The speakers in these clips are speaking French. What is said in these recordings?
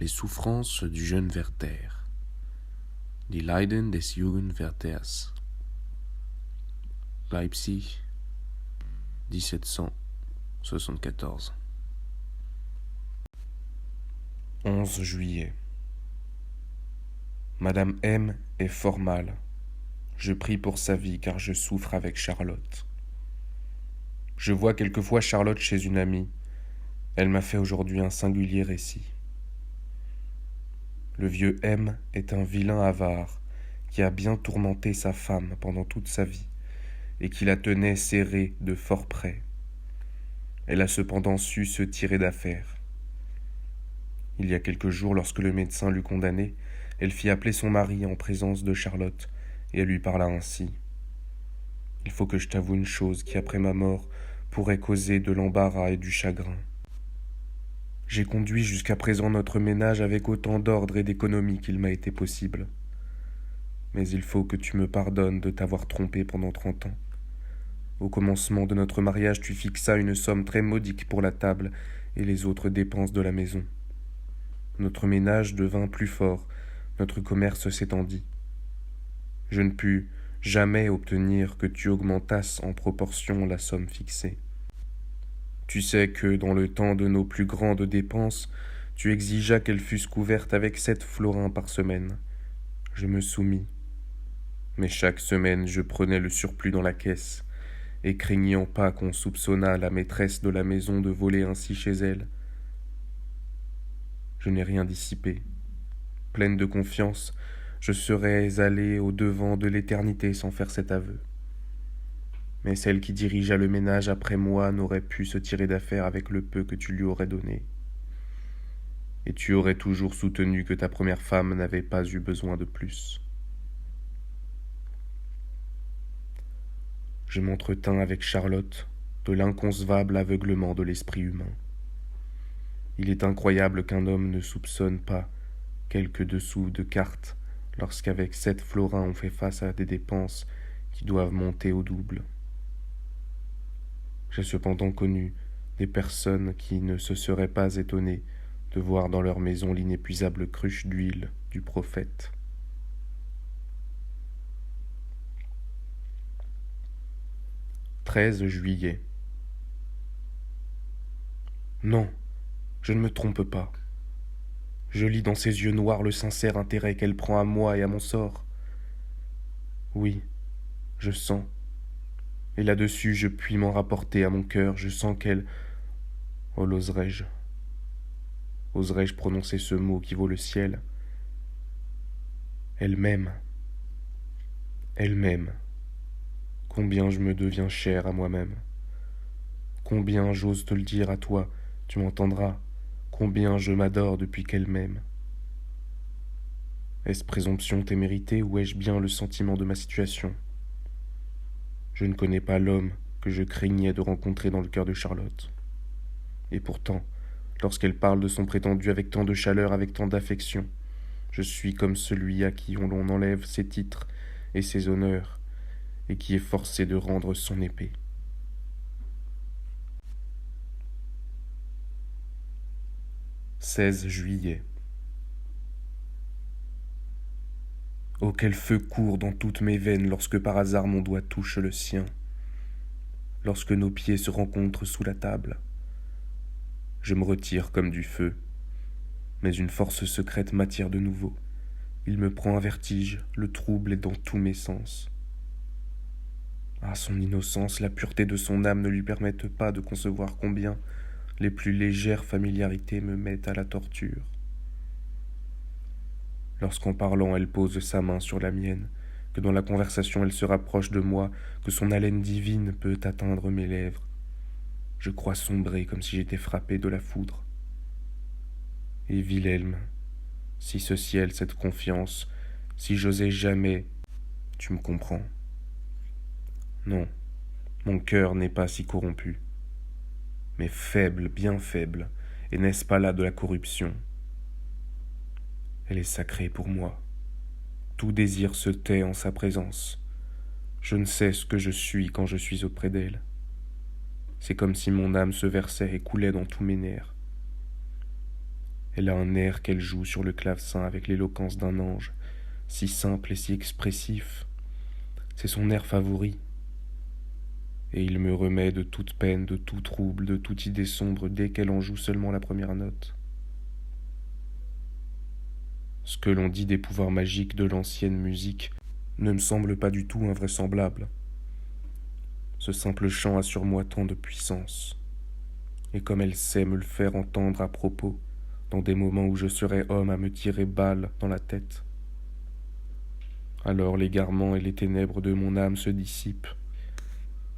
Les souffrances du jeune Werther. Die Leiden des jungen Werthers. Leipzig, 1774. 11 juillet. Madame M est fort mal. Je prie pour sa vie car je souffre avec Charlotte. Je vois quelquefois Charlotte chez une amie. Elle m'a fait aujourd'hui un singulier récit. Le vieux M est un vilain avare qui a bien tourmenté sa femme pendant toute sa vie et qui la tenait serrée de fort près. Elle a cependant su se tirer d'affaire. Il y a quelques jours, lorsque le médecin l'eut condamnée, elle fit appeler son mari en présence de Charlotte et elle lui parla ainsi. « Il faut que je t'avoue une chose qui, après ma mort, pourrait causer de l'embarras et du chagrin. J'ai conduit jusqu'à présent notre ménage avec autant d'ordre et d'économie qu'il m'a été possible. Mais il faut que tu me pardonnes de t'avoir trompé pendant 30 ans. Au commencement de notre mariage, tu fixas une somme très modique pour la table et les autres dépenses de la maison. Notre ménage devint plus fort, notre commerce s'étendit. Je ne pus jamais obtenir que tu augmentasses en proportion la somme fixée. Tu sais que, dans le temps de nos plus grandes dépenses, tu exigeas qu'elles fussent couvertes avec 7 florins par semaine. Je me soumis. Mais chaque semaine, je prenais le surplus dans la caisse, et craignant pas qu'on soupçonnât la maîtresse de la maison de voler ainsi chez elle, je n'ai rien dissipé. Pleine de confiance, je serais allée au-devant de l'éternité sans faire cet aveu. Mais celle qui dirigea le ménage après moi n'aurait pu se tirer d'affaire avec le peu que tu lui aurais donné. Et tu aurais toujours soutenu que ta première femme n'avait pas eu besoin de plus. Je m'entretins avec Charlotte de l'inconcevable aveuglement de l'esprit humain. Il est incroyable qu'un homme ne soupçonne pas quelques dessous de cartes lorsqu'avec 7 florins on fait face à des dépenses qui doivent monter au double. J'ai cependant connu des personnes qui ne se seraient pas étonnées de voir dans leur maison l'inépuisable cruche d'huile du prophète. « 13 juillet. Non, je ne me trompe pas. Je lis dans ses yeux noirs le sincère intérêt qu'elle prend à moi et à mon sort. Oui, je sens. Et là-dessus, je puis m'en rapporter à mon cœur. Je sens qu'elle... Oh, l'oserais-je? Oserais-je prononcer ce mot qui vaut le ciel? Elle m'aime. Elle m'aime. Combien je me deviens cher à moi-même. Combien j'ose te le dire à toi, tu m'entendras. Combien je m'adore depuis qu'elle m'aime. Est-ce présomption témérité ou ai-je bien le sentiment de ma situation? Je ne connais pas l'homme que je craignais de rencontrer dans le cœur de Charlotte. Et pourtant, lorsqu'elle parle de son prétendu avec tant de chaleur, avec tant d'affection, je suis comme celui à qui l'on enlève ses titres et ses honneurs, et qui est forcé de rendre son épée. « 16 juillet. Oh, quel feu court dans toutes mes veines lorsque par hasard mon doigt touche le sien, lorsque nos pieds se rencontrent sous la table. Je me retire comme du feu, mais une force secrète m'attire de nouveau. Il me prend un vertige, le trouble est dans tous mes sens. Ah, son innocence, la pureté de son âme ne lui permettent pas de concevoir combien les plus légères familiarités me mettent à la torture. Lorsqu'en parlant elle pose sa main sur la mienne, que dans la conversation elle se rapproche de moi, que son haleine divine peut atteindre mes lèvres, je crois sombrer comme si j'étais frappé de la foudre. Et Wilhelm, si ce ciel, cette confiance, si j'osais jamais, tu me comprends. Non, mon cœur n'est pas si corrompu, mais faible, bien faible, et n'est-ce pas là de la corruption? Elle est sacrée pour moi. Tout désir se tait en sa présence. Je ne sais ce que je suis quand je suis auprès d'elle. C'est comme si mon âme se versait et coulait dans tous mes nerfs. Elle a un air qu'elle joue sur le clavecin avec l'éloquence d'un ange, si simple et si expressif. C'est son air favori. Et il me remet de toute peine, de tout trouble, de toute idée sombre dès qu'elle en joue seulement la première note. Ce que l'on dit des pouvoirs magiques de l'ancienne musique ne me semble pas du tout invraisemblable. Ce simple chant a sur moi tant de puissance. Et comme elle sait me le faire entendre à propos, dans des moments où je serais homme à me tirer balle dans la tête, alors l'égarement et les ténèbres de mon âme se dissipent,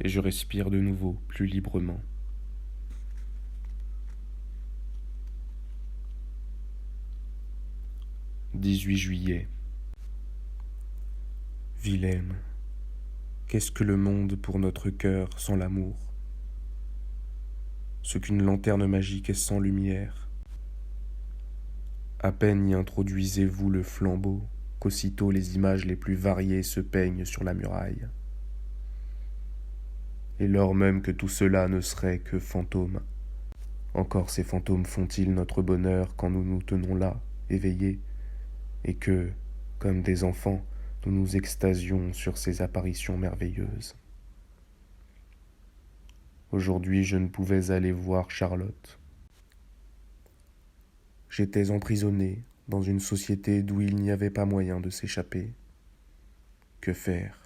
et je respire de nouveau plus librement. « 18 juillet. Wilhelm, qu'est-ce que le monde pour notre cœur sans l'amour? Ce qu'une lanterne magique est sans lumière. À peine y introduisez-vous le flambeau, qu'aussitôt les images les plus variées se peignent sur la muraille. Et lors même que tout cela ne serait que fantômes, encore ces fantômes font-ils notre bonheur quand nous nous tenons là, éveillés, et que, comme des enfants, nous nous extasions sur ces apparitions merveilleuses. Aujourd'hui, je ne pouvais aller voir Charlotte. J'étais emprisonné dans une société d'où il n'y avait pas moyen de s'échapper. Que faire?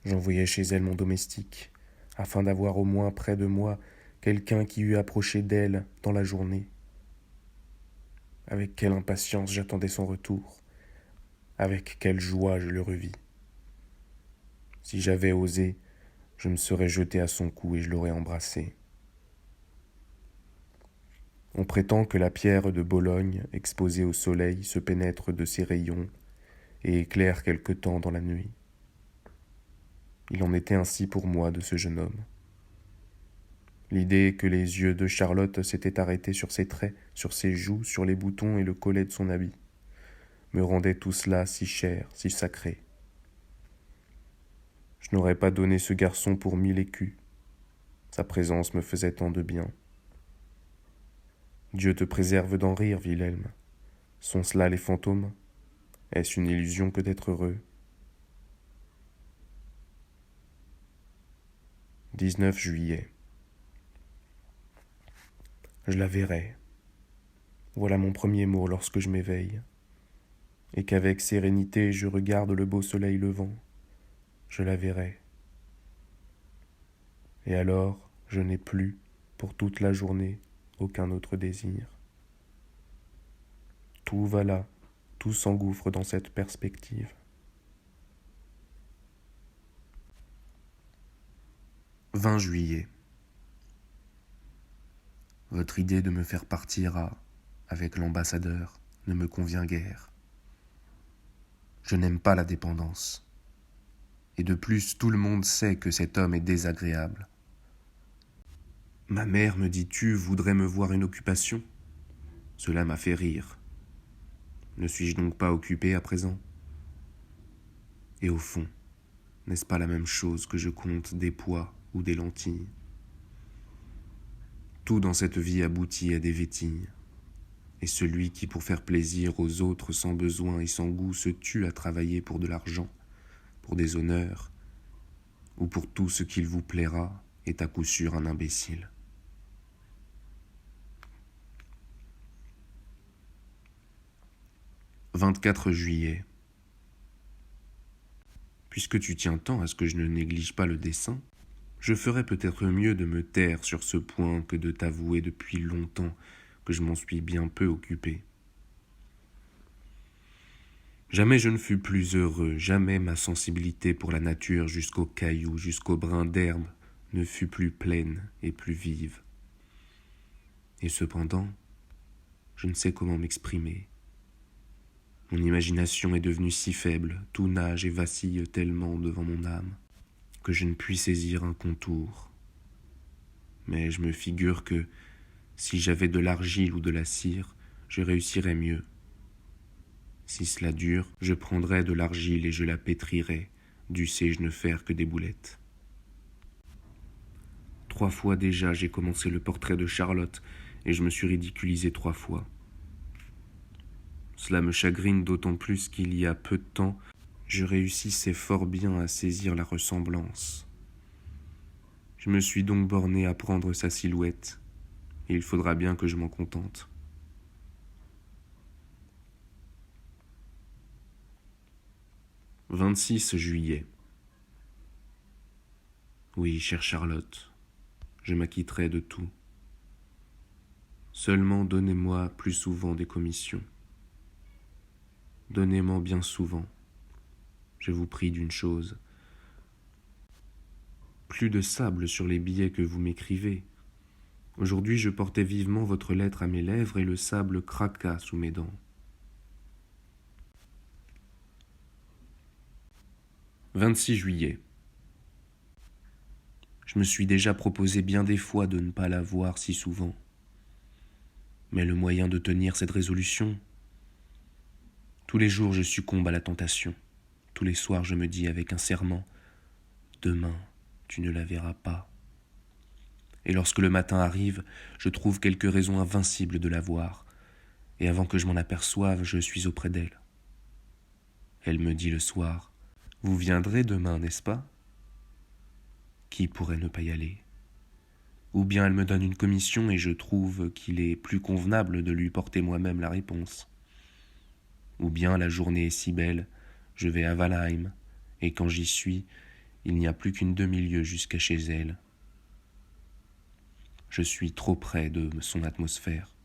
J'envoyais chez elle mon domestique, afin d'avoir au moins près de moi quelqu'un qui eût approché d'elle dans la journée. Avec quelle impatience j'attendais son retour, avec quelle joie je le revis. Si j'avais osé, je me serais jeté à son cou et je l'aurais embrassé. On prétend que la pierre de Bologne, exposée au soleil, se pénètre de ses rayons et éclaire quelque temps dans la nuit. Il en était ainsi pour moi de ce jeune homme. L'idée que les yeux de Charlotte s'étaient arrêtés sur ses traits, sur ses joues, sur les boutons et le collet de son habit, me rendait tout cela si cher, si sacré. Je n'aurais pas donné ce garçon pour 1000 écus. Sa présence me faisait tant de bien. Dieu te préserve d'en rire, Wilhelm. Sont cela les fantômes? Est-ce une illusion que d'être heureux? 19 juillet. Je la verrai. Voilà mon premier mot lorsque je m'éveille, et qu'avec sérénité je regarde le beau soleil levant. Je la verrai. Et alors, je n'ai plus, pour toute la journée, aucun autre désir. Tout va là, tout s'engouffre dans cette perspective. « 20 juillet. Votre idée de me faire partir avec l'ambassadeur ne me convient guère. Je n'aime pas la dépendance. Et de plus, tout le monde sait que cet homme est désagréable. Ma mère, me dis-tu, voudrait me voir une occupation? Cela m'a fait rire. Ne suis-je donc pas occupé à présent? Et au fond, n'est-ce pas la même chose que je compte des pois ou des lentilles? Tout dans cette vie aboutit à des vétilles. Et celui qui, pour faire plaisir aux autres sans besoin et sans goût, se tue à travailler pour de l'argent, pour des honneurs, ou pour tout ce qu'il vous plaira, est à coup sûr un imbécile. « 24 juillet. Puisque tu tiens tant à ce que je ne néglige pas le dessin, je ferais peut-être mieux de me taire sur ce point que de t'avouer depuis longtemps que je m'en suis bien peu occupé. Jamais je ne fus plus heureux, jamais ma sensibilité pour la nature jusqu'aux cailloux, jusqu'au brin d'herbe, ne fut plus pleine et plus vive. Et cependant, je ne sais comment m'exprimer. Mon imagination est devenue si faible, tout nage et vacille tellement devant mon âme, que je ne puis saisir un contour. Mais je me figure que, si j'avais de l'argile ou de la cire, je réussirais mieux. Si cela dure, je prendrais de l'argile et je la pétrirais, dussé-je ne faire que des boulettes. 3 fois déjà j'ai commencé le portrait de Charlotte, et je me suis ridiculisé 3 fois. Cela me chagrine d'autant plus qu'il y a peu de temps, je réussissais fort bien à saisir la ressemblance. Je me suis donc borné à prendre sa silhouette, et il faudra bien que je m'en contente. 26 juillet. Oui, chère Charlotte, je m'acquitterai de tout. Seulement donnez-moi plus souvent des commissions. Donnez-m'en bien souvent. Je vous prie d'une chose. Plus de sable sur les billets que vous m'écrivez. Aujourd'hui, je portais vivement votre lettre à mes lèvres et le sable craqua sous mes dents. 26 juillet. Je me suis déjà proposé bien des fois de ne pas la voir si souvent. Mais le moyen de tenir cette résolution, tous les jours je succombe à la tentation. Tous les soirs je me dis avec un serment, demain tu ne la verras pas. Et lorsque le matin arrive, je trouve quelques raisons invincibles de la voir, et avant que je m'en aperçoive, je suis auprès d'elle. Elle me dit le soir, « Vous viendrez demain, n'est-ce pas ?» Qui pourrait ne pas y aller? Ou bien elle me donne une commission et je trouve qu'il est plus convenable de lui porter moi-même la réponse. Ou bien la journée est si belle, je vais à Valheim, et quand j'y suis, il n'y a plus qu'une demi-lieue jusqu'à chez elle. Je suis trop près de son atmosphère.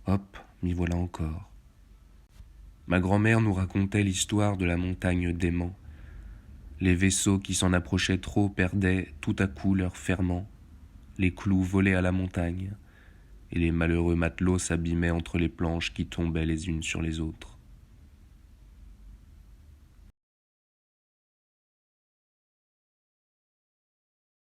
Hop, m'y voilà encore. Ma grand-mère nous racontait l'histoire de la montagne d'Aimant. Les vaisseaux qui s'en approchaient trop perdaient tout à coup leur ferment, les clous volaient à la montagne, et les malheureux matelots s'abîmaient entre les planches qui tombaient les unes sur les autres.